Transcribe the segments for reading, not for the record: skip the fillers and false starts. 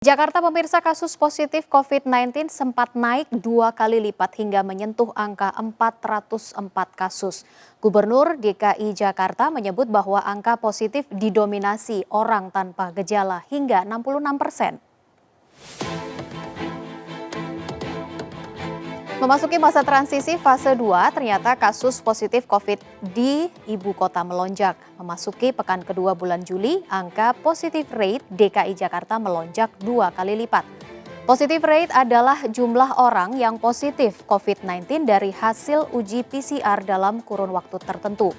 Jakarta pemirsa kasus positif COVID-19 sempat naik 2 kali lipat hingga menyentuh angka 404 kasus. Gubernur DKI Jakarta menyebut bahwa angka positif didominasi orang tanpa gejala hingga 66%. Memasuki masa transisi fase 2, ternyata kasus positif COVID di ibu kota melonjak. Memasuki pekan kedua bulan Juli, angka positif rate DKI Jakarta melonjak 2 kali lipat. Positif rate adalah jumlah orang yang positif COVID-19 dari hasil uji PCR dalam kurun waktu tertentu.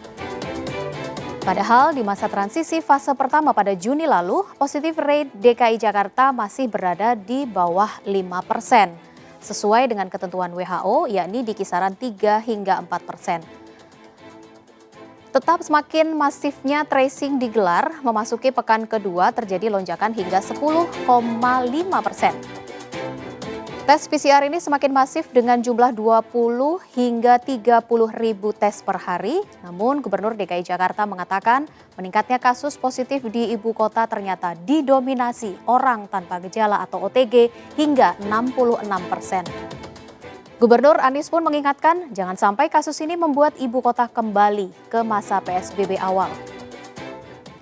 Padahal di masa transisi fase pertama pada Juni lalu, positif rate DKI Jakarta masih berada di bawah 5%. Sesuai dengan ketentuan WHO, yakni di kisaran 3 hingga 4%. Tetap semakin masifnya tracing digelar, memasuki pekan kedua terjadi lonjakan hingga 10,5%. Tes PCR ini semakin masif dengan jumlah 20 hingga 30 ribu tes per hari. Namun Gubernur DKI Jakarta mengatakan meningkatnya kasus positif di ibu kota ternyata didominasi orang tanpa gejala atau OTG hingga 66%. Gubernur Anies pun mengingatkan jangan sampai kasus ini membuat ibu kota kembali ke masa PSBB awal.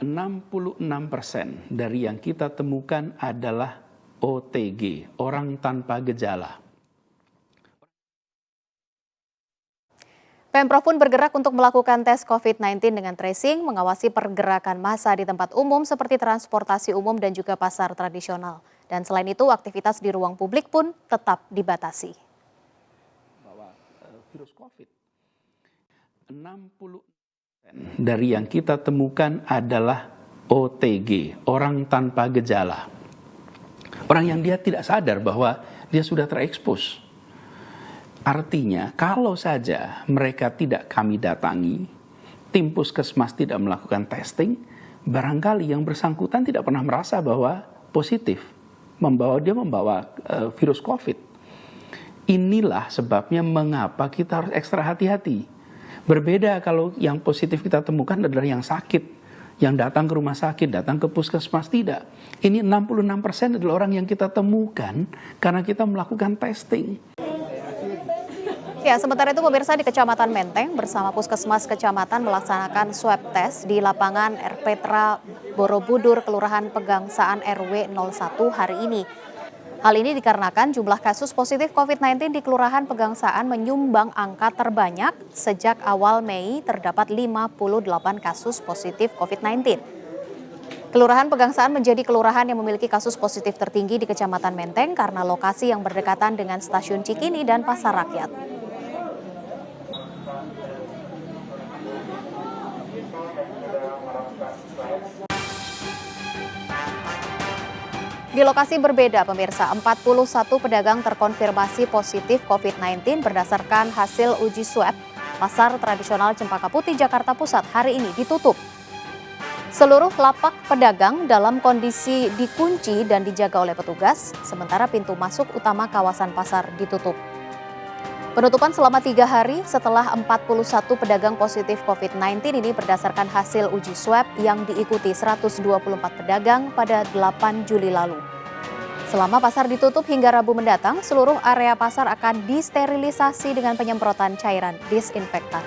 66% dari yang kita temukan adalah OTG, orang tanpa gejala. Pemprov pun bergerak untuk melakukan tes COVID-19 dengan tracing, mengawasi pergerakan massa di tempat umum seperti transportasi umum dan juga pasar tradisional. Dan selain itu, aktivitas di ruang publik pun tetap dibatasi. Bahwa virus COVID, 60% dari yang kita temukan adalah OTG, orang tanpa gejala. Orang yang dia tidak sadar bahwa dia sudah terekspos. Artinya, kalau saja mereka tidak kami datangi, tim puskesmas tidak melakukan testing, barangkali yang bersangkutan tidak pernah merasa bahwa positif, dia membawa virus COVID. Inilah sebabnya mengapa kita harus ekstra hati-hati. Berbeda kalau yang positif kita temukan adalah yang sakit, yang datang ke rumah sakit, datang ke puskesmas, tidak. Ini 66% adalah orang yang kita temukan karena kita melakukan testing. Ya, sementara itu pemirsa di Kecamatan Menteng bersama Puskesmas Kecamatan melaksanakan swab test di lapangan Erpetra Borobudur, Kelurahan Pegangsaan RW 01 hari ini. Hal ini dikarenakan jumlah kasus positif COVID-19 di Kelurahan Pegangsaan menyumbang angka terbanyak sejak awal Mei terdapat 58 kasus positif COVID-19. Kelurahan Pegangsaan menjadi kelurahan yang memiliki kasus positif tertinggi di Kecamatan Menteng karena lokasi yang berdekatan dengan Stasiun Cikini dan Pasar Rakyat. Di lokasi berbeda, pemirsa, 41 pedagang terkonfirmasi positif COVID-19 berdasarkan hasil uji swab. Pasar tradisional Cempaka Putih, Jakarta Pusat hari ini ditutup. Seluruh lapak pedagang dalam kondisi dikunci dan dijaga oleh petugas, sementara pintu masuk utama kawasan pasar ditutup. Penutupan selama 3 hari setelah 41 pedagang positif COVID-19 ini berdasarkan hasil uji swab yang diikuti 124 pedagang pada 8 Juli lalu. Selama pasar ditutup hingga Rabu mendatang, seluruh area pasar akan disterilisasi dengan penyemprotan cairan disinfektan.